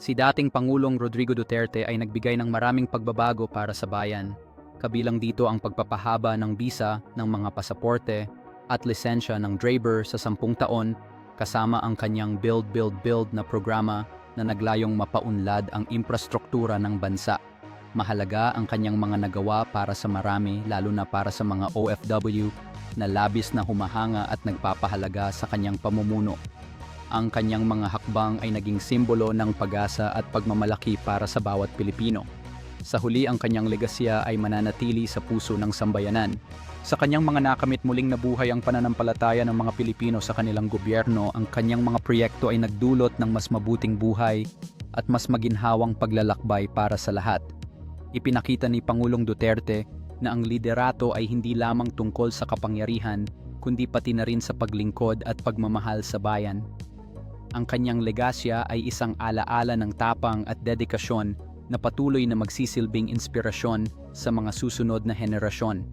Si dating Pangulong Rodrigo Duterte ay nagbigay ng maraming pagbabago para sa bayan. Kabilang dito ang pagpapahaba ng bisa ng mga pasaporte at lisensya ng driver sa 10 taon kasama ang kanyang Build, Build, Build na programa na naglayong mapaunlad ang infrastruktura ng bansa. Mahalaga ang kanyang mga nagawa para sa marami lalo na para sa mga OFW na labis na humahanga at nagpapahalaga sa kanyang pamumuno. Ang kanyang mga hakbang ay naging simbolo ng pag-asa at pagmamalaki para sa bawat Pilipino. Sa huli, ang kanyang legasya ay mananatili sa puso ng sambayanan. Sa kanyang mga nakamit muling nabuhay ang pananampalataya ng mga Pilipino sa kanilang gobyerno, ang kanyang mga proyekto ay nagdulot ng mas mabuting buhay at mas maginhawang paglalakbay para sa lahat. Ipinakita ni Pangulong Duterte na ang liderato ay hindi lamang tungkol sa kapangyarihan, kundi pati na rin sa paglingkod at pagmamahal sa bayan. Ang kanyang legasya ay isang alaala ng tapang at dedikasyon na patuloy na magsisilbing inspirasyon sa mga susunod na henerasyon.